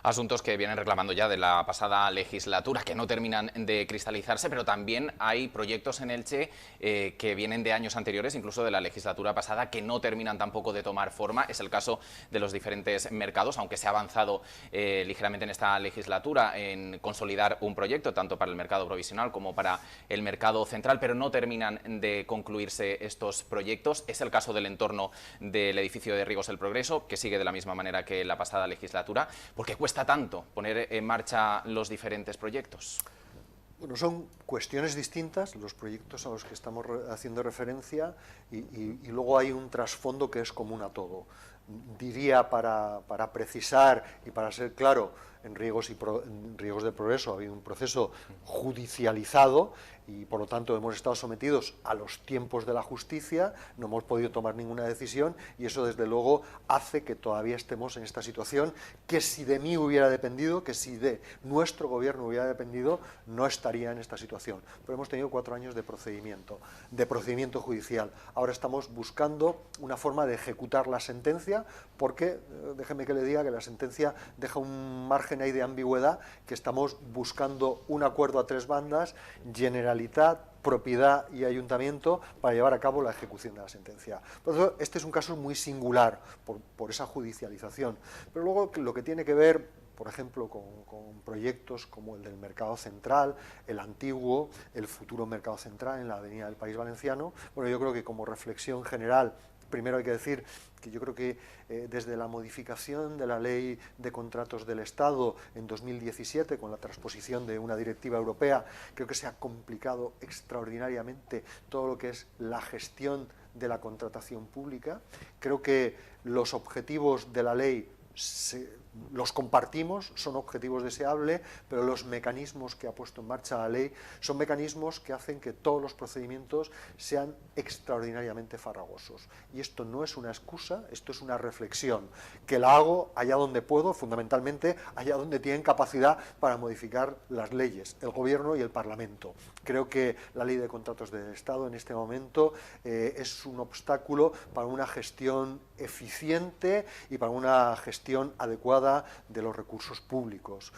Asuntos que vienen reclamando ya de la pasada legislatura, que no terminan de cristalizarse, pero también hay proyectos en Elche que vienen de años anteriores, incluso de la legislatura pasada, que no terminan tampoco de tomar forma. Es el caso de los diferentes mercados, aunque se ha avanzado ligeramente en esta legislatura en consolidar un proyecto, tanto para el mercado provisional como para el mercado central, pero no terminan de concluirse estos proyectos. Es el caso del entorno del edificio de Rigos El Progreso, que sigue de la misma manera que la pasada legislatura, porque cuesta tanto poner en marcha los diferentes proyectos. Bueno, son cuestiones distintas, los proyectos a los que estamos haciendo referencia, y luego hay un trasfondo que es común a todo. Diría, para precisar y para ser claro, en Riegos del Progreso ha habido un proceso judicializado y por lo tanto hemos estado sometidos a los tiempos de la justicia, no hemos podido tomar ninguna decisión y eso desde luego hace que todavía estemos en esta situación, que si de mí hubiera dependido, que si de nuestro gobierno hubiera dependido, no estaría en esta situación. Pero hemos tenido 4 años de procedimiento judicial. Ahora estamos buscando una forma de ejecutar la sentencia porque, déjeme que le diga que la sentencia deja un margen ahí de ambigüedad, que estamos buscando un acuerdo a 3 bandas, Generalitat, propiedad y ayuntamiento, para llevar a cabo la ejecución de la sentencia. Por eso, este es un caso muy singular por esa judicialización. Pero luego lo que tiene que ver, por ejemplo, con proyectos como el del Mercado Central, el antiguo, el futuro Mercado Central en la Avenida del País Valenciano, bueno, yo creo que como reflexión general, primero hay que decir que yo creo que desde la modificación de la Ley de Contratos del Estado en 2017, con la transposición de una directiva europea, creo que se ha complicado extraordinariamente todo lo que es la gestión de la contratación pública. Creo que los objetivos de la ley los compartimos, son objetivos deseables, pero los mecanismos que ha puesto en marcha la ley son mecanismos que hacen que todos los procedimientos sean extraordinariamente farragosos. Y esto no es una excusa, esto es una reflexión, que la hago allá donde puedo, fundamentalmente allá donde tienen capacidad para modificar las leyes, el Gobierno y el Parlamento. Creo que la Ley de Contratos del Estado en este momento es un obstáculo para una gestión eficiente y para una gestión adecuada de los recursos públicos,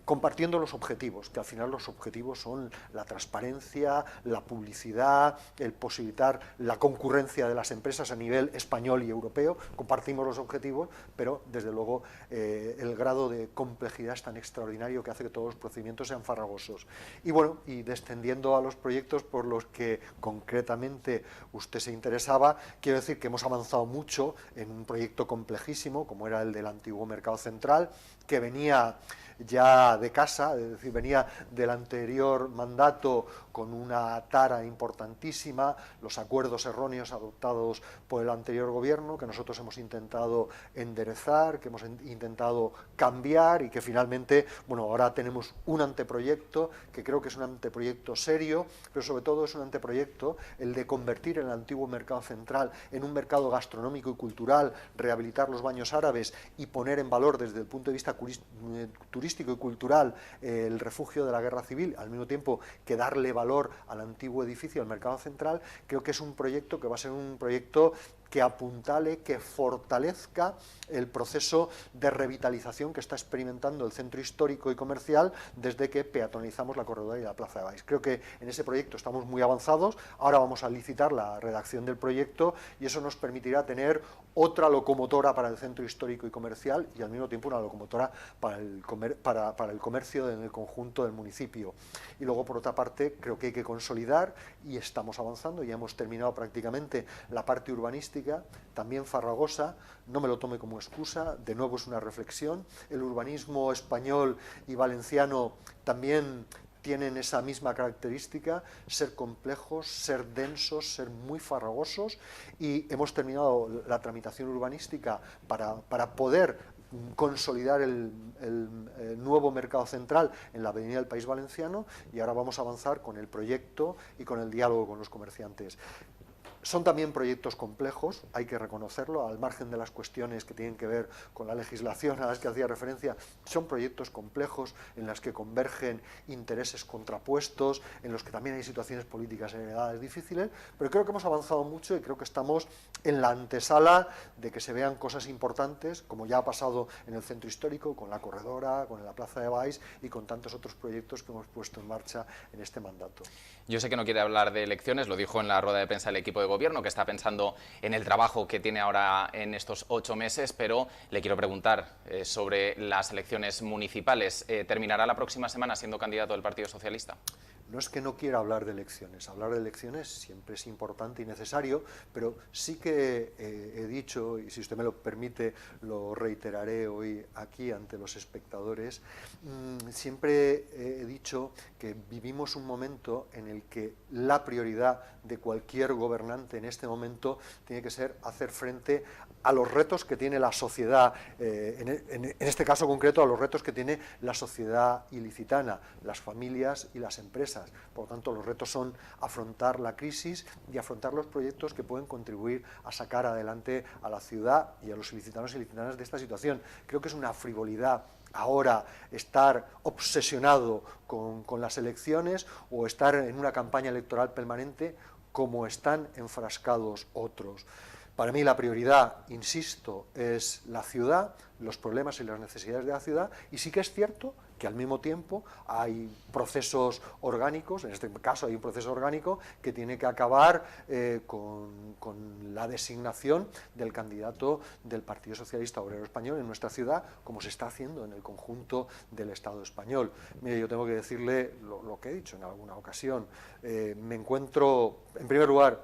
compartiendo los objetivos, que al final los objetivos son la transparencia, la publicidad, el posibilitar la concurrencia de las empresas a nivel español y europeo. Compartimos los objetivos, pero desde luego el grado de complejidad es tan extraordinario que hace que todos los procedimientos sean farragosos. Y bueno, y descendiendo a los proyectos por los que concretamente usted se interesaba, quiero decir que hemos avanzado mucho en un proyecto complejísimo, como era el del antiguo Mercado Central, que venía ya de casa, es decir, venía del anterior mandato con una tara importantísima, los acuerdos erróneos adoptados por el anterior gobierno, que nosotros hemos intentado enderezar, que hemos intentado cambiar y que finalmente, bueno, ahora tenemos un anteproyecto, que creo que es un anteproyecto serio, pero sobre todo es un anteproyecto el de convertir el antiguo Mercado Central en un mercado gastronómico y cultural, rehabilitar los baños árabes y poner en valor desde el punto de vista turístico y cultural el refugio de la guerra civil, al mismo tiempo que darle valor al antiguo edificio del Mercado Central. Creo que es un proyecto que va a ser un proyecto que apuntale, que fortalezca el proceso de revitalización que está experimentando el centro histórico y comercial desde que peatonalizamos la corredora y la Plaza de Baix. Creo que en ese proyecto estamos muy avanzados, ahora vamos a licitar la redacción del proyecto y eso nos permitirá tener otra locomotora para el centro histórico y comercial y al mismo tiempo una locomotora para el comercio en el conjunto del municipio. Y luego, por otra parte, creo que hay que consolidar, y estamos avanzando, ya hemos terminado prácticamente la parte urbanística, también farragosa, no me lo tome como excusa, de nuevo es una reflexión. El urbanismo español y valenciano también tienen esa misma característica, ser complejos, ser densos, ser muy farragosos, y hemos terminado la tramitación urbanística para poder consolidar el nuevo Mercado Central en la Avenida del País Valenciano, y ahora vamos a avanzar con el proyecto y con el diálogo con los comerciantes. Son también proyectos complejos, hay que reconocerlo, al margen de las cuestiones que tienen que ver con la legislación a las que hacía referencia, son proyectos complejos en los que convergen intereses contrapuestos, en los que también hay situaciones políticas heredadas difíciles, pero creo que hemos avanzado mucho y creo que estamos en la antesala de que se vean cosas importantes, como ya ha pasado en el centro histórico, con la corredora, con la Plaza de Baix y con tantos otros proyectos que hemos puesto en marcha en este mandato. Yo sé que no quiere hablar de elecciones, lo dijo en la rueda de prensa del equipo de gobierno, que está pensando en el trabajo que tiene ahora en estos 8 meses, pero le quiero preguntar sobre las elecciones municipales. ¿Terminará la próxima semana siendo candidato del Partido Socialista? No es que no quiera hablar de elecciones siempre es importante y necesario, pero sí que he dicho, y si usted me lo permite lo reiteraré hoy aquí ante los espectadores, siempre he dicho que vivimos un momento en el que la prioridad de cualquier gobernante en este momento tiene que ser hacer frente a los retos que tiene la sociedad, en este caso concreto a los retos que tiene la sociedad ilicitana, las familias y las empresas. Por lo tanto, los retos son afrontar la crisis y afrontar los proyectos que pueden contribuir a sacar adelante a la ciudad y a los ilicitanos y ilicitanas de esta situación. Creo que es una frivolidad ahora estar obsesionado con las elecciones o estar en una campaña electoral permanente como están enfrascados otros. Para mí la prioridad, insisto, es la ciudad, los problemas y las necesidades de la ciudad, y sí que es cierto que al mismo tiempo hay procesos orgánicos, en este caso hay un proceso orgánico que tiene que acabar con la designación del candidato del Partido Socialista Obrero Español en nuestra ciudad, como se está haciendo en el conjunto del Estado español. Mire, yo tengo que decirle lo que he dicho en alguna ocasión. Me encuentro, en primer lugar,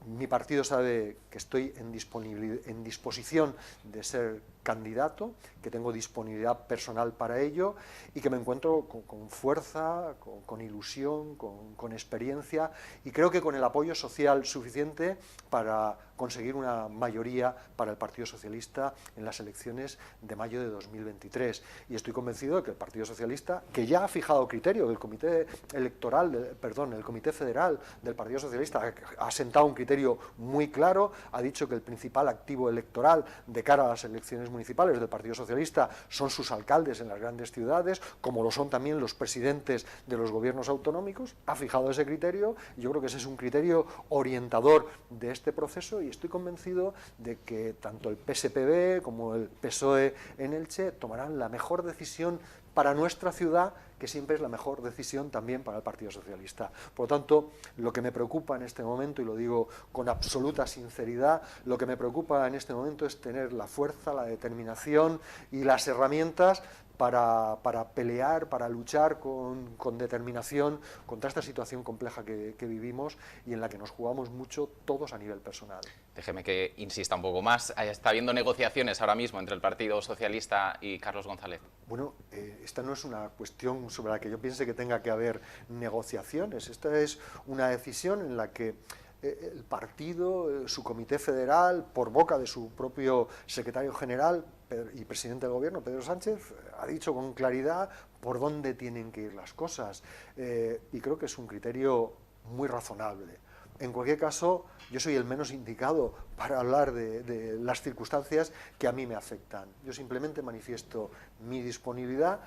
mi partido sabe que estoy en disposición de ser candidato, que tengo disponibilidad personal para ello y que me encuentro con fuerza, con ilusión, con experiencia y creo que con el apoyo social suficiente para conseguir una mayoría para el Partido Socialista en las elecciones de mayo de 2023. Y estoy convencido de que el Partido Socialista, que ya ha fijado criterio, el Comité el Comité Federal del Partido Socialista ha sentado un criterio muy claro, ha dicho que el principal activo electoral de cara a las elecciones municipales del Partido Socialista son sus alcaldes en las grandes ciudades, como lo son también los presidentes de los gobiernos autonómicos, ha fijado ese criterio y yo creo que ese es un criterio orientador de este proceso y estoy convencido de que tanto el PSPB como el PSOE en Elche tomarán la mejor decisión para nuestra ciudad, que siempre es la mejor decisión también para el Partido Socialista. Por lo tanto, lo que me preocupa en este momento, y lo digo con absoluta sinceridad, lo que me preocupa en este momento es tener la fuerza, la determinación y las herramientas para pelear, para luchar con determinación contra esta situación compleja que vivimos y en la que nos jugamos mucho todos a nivel personal. Déjeme que insista un poco más. Está habiendo negociaciones ahora mismo entre el Partido Socialista y Carlos González. Bueno, esta no es una cuestión sobre la que yo piense que tenga que haber negociaciones. Esta es una decisión en la que el partido, su comité federal, por boca de su propio secretario general y presidente del gobierno, Pedro Sánchez, ha dicho con claridad por dónde tienen que ir las cosas. Y creo que es un criterio muy razonable. En cualquier caso, yo soy el menos indicado para hablar de las circunstancias que a mí me afectan. Yo simplemente manifiesto mi disponibilidad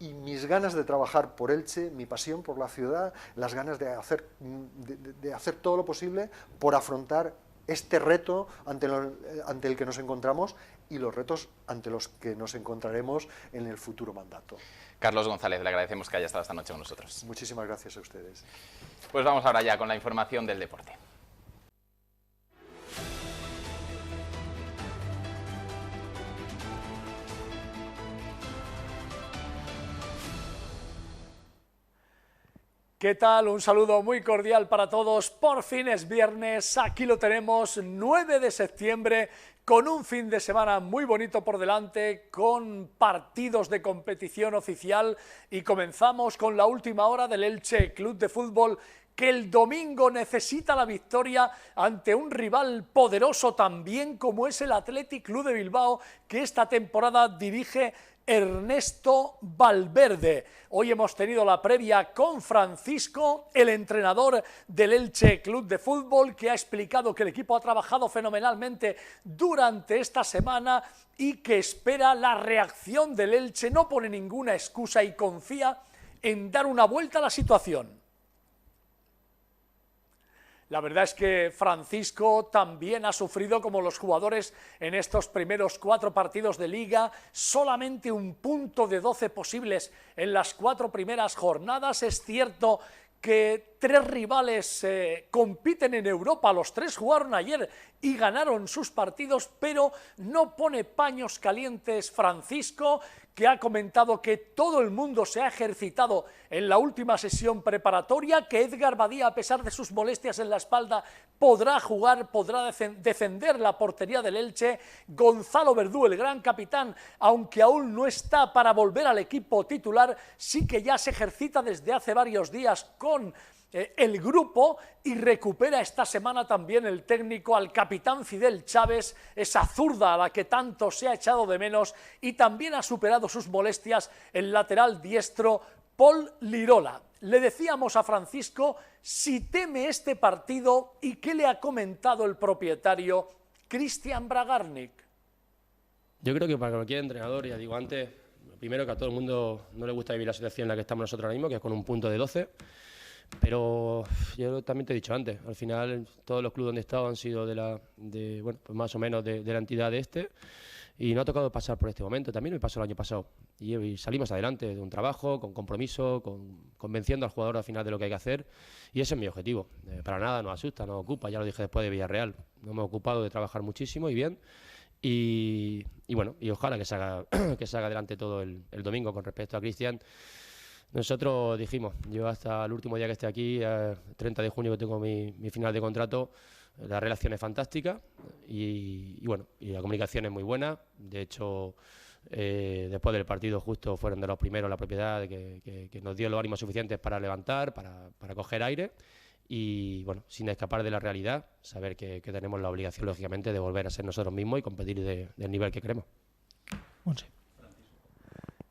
y mis ganas de trabajar por Elche, mi pasión por la ciudad, las ganas de hacer todo lo posible por afrontar este reto ante el que nos encontramos y los retos ante los que nos encontraremos en el futuro mandato. Carlos González, le agradecemos que haya estado esta noche con nosotros. Muchísimas gracias a ustedes. Pues vamos ahora ya con la información del deporte. ¿Qué tal? Un saludo muy cordial para todos. Por fin es viernes, aquí lo tenemos, 9 de septiembre, con un fin de semana muy bonito por delante, con partidos de competición oficial y comenzamos con la última hora del Elche Club de Fútbol, que el domingo necesita la victoria ante un rival poderoso también como es el Athletic Club de Bilbao, que esta temporada dirige Ernesto Valverde. Hoy hemos tenido la previa con Francisco, el entrenador del Elche Club de Fútbol, que ha explicado que el equipo ha trabajado fenomenalmente durante esta semana y que espera la reacción del Elche, no pone ninguna excusa y confía en dar una vuelta a la situación. La verdad es que Francisco también ha sufrido como los jugadores en estos primeros 4 partidos de Liga, solamente un punto de 12 posibles en las 4 primeras jornadas. Es cierto que 3 rivales compiten en Europa, los 3 jugaron ayer y ganaron sus partidos, pero no pone paños calientes Francisco, que ha comentado que todo el mundo se ha ejercitado en la última sesión preparatoria, que Edgar Badía, a pesar de sus molestias en la espalda, podrá jugar, podrá defender la portería del Elche. Gonzalo Verdú, el gran capitán, aunque aún no está para volver al equipo titular, sí que ya se ejercita desde hace varios días con el grupo y recupera esta semana también el técnico al capitán Fidel Chávez, esa zurda a la que tanto se ha echado de menos, y también ha superado sus molestias el lateral diestro Paul Lirola. Le decíamos a Francisco si teme este partido y qué le ha comentado el propietario Cristian Bragarnik. Yo creo que para cualquier entrenador, ya digo antes, primero que a todo el mundo no le gusta vivir la situación en la que estamos nosotros ahora mismo, que es con un punto de 12. Pero yo también te he dicho antes, al final todos los clubes donde he estado han sido pues más o menos de la entidad de este, y no ha tocado pasar por este momento. También me pasó el año pasado y salimos adelante de un trabajo, con compromiso, convenciendo al jugador al final de lo que hay que hacer, y ese es mi objetivo. Para nada nos asusta, nos ocupa, ya lo dije después de Villarreal, nos hemos ocupado de trabajar muchísimo y bien, y bueno, y ojalá que se haga adelante todo el domingo. Con respecto a Cristian, nosotros dijimos, yo hasta el último día que esté aquí, 30 de junio que tengo mi final de contrato, La relación es fantástica y bueno, y la comunicación es muy buena. De hecho, después del partido justo fueron de los primeros la propiedad que nos dio los ánimos suficientes para levantar, para coger aire y bueno, sin escapar de la realidad, saber que tenemos la obligación lógicamente de volver a ser nosotros mismos y competir del nivel que queremos.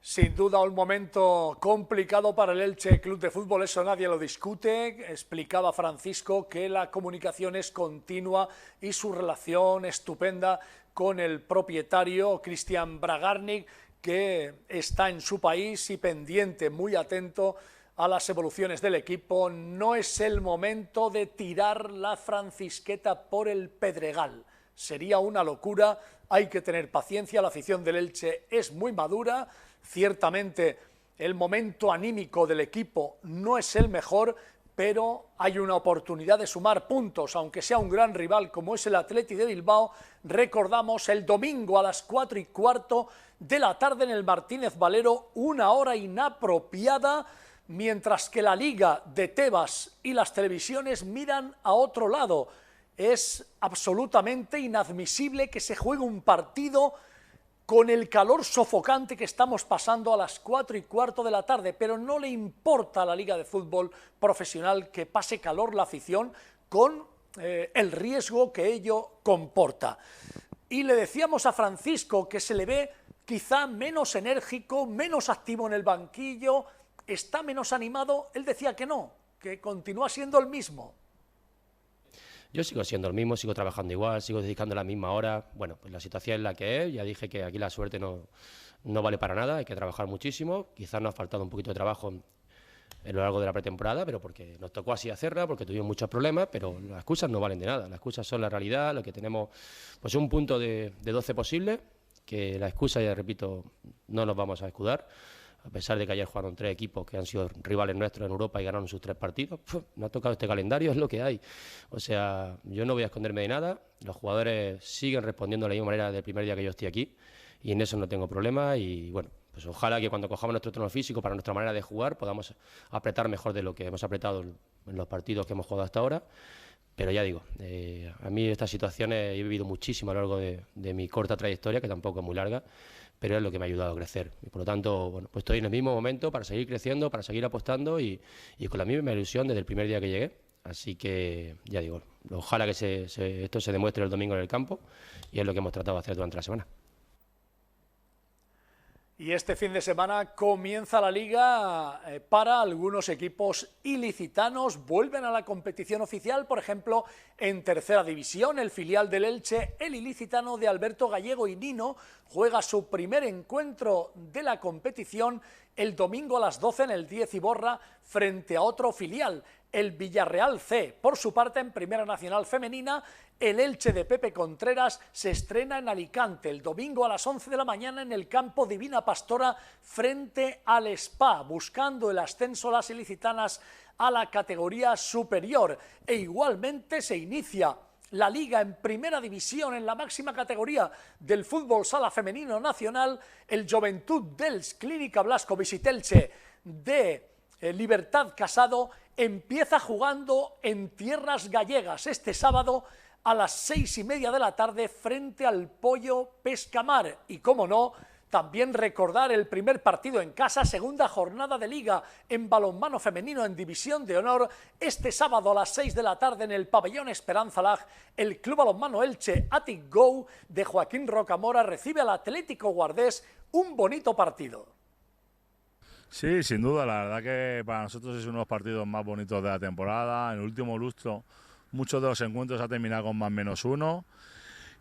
Sin duda un momento complicado para el Elche Club de Fútbol, eso nadie lo discute. Explicaba Francisco que la comunicación es continua y su relación estupenda con el propietario Cristian Bragarnik, que está en su país y pendiente, muy atento a las evoluciones del equipo. No es el momento de tirar la francisqueta por el Pedregal. Sería una locura, hay que tener paciencia, la afición del Elche es muy madura. Ciertamente el momento anímico del equipo no es el mejor, pero hay una oportunidad de sumar puntos, aunque sea un gran rival como es el Athletic de Bilbao. Recordamos el domingo a las 4:15 de la tarde en el Martínez Valero, una hora inapropiada, mientras que la Liga de Tebas y las televisiones miran a otro lado. Es absolutamente inadmisible que se juegue un partido con el calor sofocante que estamos pasando a las 4:15 de la tarde, pero no le importa a la Liga de Fútbol Profesional que pase calor la afición con el riesgo que ello comporta. Y le decíamos a Francisco que se le ve quizá menos enérgico, menos activo en el banquillo, está menos animado. Él decía que no, que continúa siendo el mismo. Yo sigo siendo el mismo, sigo trabajando igual, sigo dedicando la misma hora. Bueno, pues la situación es la que es, ya dije que aquí la suerte no vale para nada, hay que trabajar muchísimo. Quizás nos ha faltado un poquito de trabajo en lo largo de la pretemporada, pero porque nos tocó así hacerla, porque tuvimos muchos problemas, pero las excusas no valen de nada, las excusas son la realidad, lo que tenemos pues un punto de 12 posible, que la excusa, ya repito, no nos vamos a escudar. A pesar de que ayer jugaron 3 equipos que han sido rivales nuestros en Europa y ganaron sus 3 partidos, me ha tocado este calendario, es lo que hay. O sea, yo no voy a esconderme de nada, los jugadores siguen respondiendo de la misma manera del primer día que yo estoy aquí y en eso no tengo problema y bueno, pues ojalá que cuando cojamos nuestro tono físico para nuestra manera de jugar podamos apretar mejor de lo que hemos apretado en los partidos que hemos jugado hasta ahora. Pero ya digo, a mí estas situaciones he vivido muchísimo a lo largo de mi corta trayectoria, que tampoco es muy larga, pero es lo que me ha ayudado a crecer. Y por lo tanto, bueno, pues estoy en el mismo momento para seguir creciendo, para seguir apostando y con la misma ilusión desde el primer día que llegué. Así que, ya digo, ojalá que esto se demuestre el domingo en el campo y es lo que hemos tratado de hacer durante la semana. Y este fin de semana comienza la Liga para algunos equipos ilicitanos. Vuelven a la competición oficial, por ejemplo, en tercera división, el filial del Elche, el ilicitano de Alberto Gallego y Nino, juega su primer encuentro de la competición el domingo a las 12 en el 10 Iborra frente a otro filial, el Villarreal C. Por su parte, en Primera Nacional Femenina, el Elche de Pepe Contreras se estrena en Alicante el domingo a las 11 de la mañana en el campo Divina Pastora frente al Spa, buscando el ascenso las ilicitanas a la categoría superior. E igualmente se inicia la Liga en Primera División, en la máxima categoría del fútbol sala femenino nacional. El Joventut dels Clínica Blasco Visitelche de Libertad Casado empieza jugando en tierras gallegas este sábado a las 6:30 de la tarde frente al Pollo Pescamar. Y cómo no, también recordar el primer partido en casa, segunda jornada de Liga en balonmano femenino en División de Honor. Este sábado a las 6 de la tarde en el pabellón Esperanza Lag, el Club Balonmano Elche Athletic Go de Joaquín Rocamora recibe al Atlético Guardés, un bonito partido. Sí, sin duda, la verdad que para nosotros es uno de los partidos más bonitos de la temporada. En el último lustro muchos de los encuentros ha terminado con +-1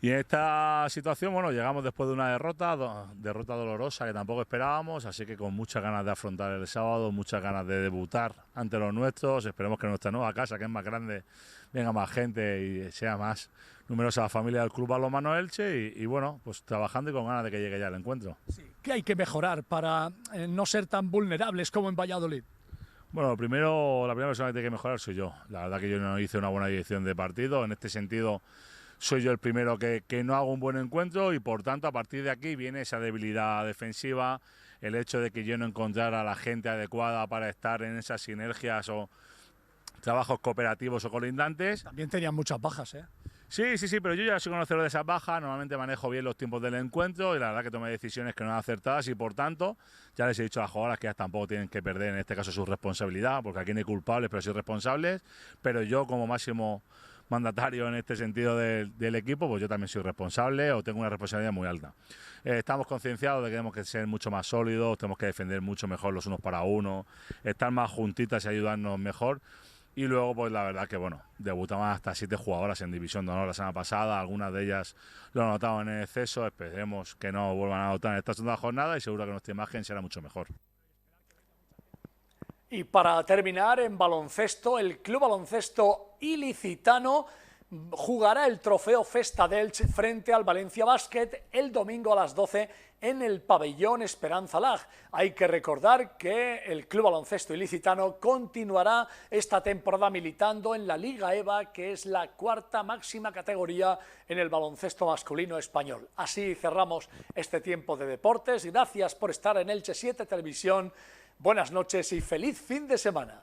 y en esta situación, bueno, llegamos después de una derrota dolorosa que tampoco esperábamos, así que con muchas ganas de afrontar el sábado, muchas ganas de debutar ante los nuestros. Esperemos que nuestra nueva casa, que es más grande, venga más gente y sea más numerosa la familia del Club Balonmano Elche y bueno, pues trabajando y con ganas de que llegue ya el encuentro. Sí. ¿Qué hay que mejorar para no ser tan vulnerables como en Valladolid? Bueno, la primera persona que tiene que mejorar soy yo. La verdad que yo no hice una buena dirección de partido. En este sentido, soy yo el primero que no hago un buen encuentro y por tanto a partir de aquí viene esa debilidad defensiva, el hecho de que yo no encontrara a la gente adecuada para estar en esas sinergias o trabajos cooperativos o colindantes. También tenían muchas bajas, ¿eh? Sí, pero yo ya soy conocedor de esas bajas, normalmente manejo bien los tiempos del encuentro y la verdad que tomé decisiones que no eran acertadas y por tanto ya les he dicho a las jugadoras que ellas tampoco tienen que perder en este caso su responsabilidad, porque aquí no hay culpables pero sí responsables, pero yo como máximo mandatario en este sentido del equipo, pues yo también soy responsable o tengo una responsabilidad muy alta. Estamos concienciados de que tenemos que ser mucho más sólidos, tenemos que defender mucho mejor los unos para uno, estar más juntitas y ayudarnos mejor. Y luego, pues la verdad que, bueno, debutamos hasta 7 jugadoras en División de Honor la semana pasada, algunas de ellas lo han notado en exceso, esperemos que no vuelvan a notar en esta segunda jornada y seguro que nuestra imagen será mucho mejor. Y para terminar, en baloncesto, el Club Baloncesto Ilicitano jugará el trofeo Festa d'Elx frente al Valencia Basket el domingo a las 12 en el pabellón Esperanza Lag. Hay que recordar que el Club Baloncesto Ilicitano continuará esta temporada militando en la Liga EVA, que es la 4ª máxima categoría en el baloncesto masculino español. Así cerramos este tiempo de deportes. Gracias por estar en Elche 7 Televisión. Buenas noches y feliz fin de semana.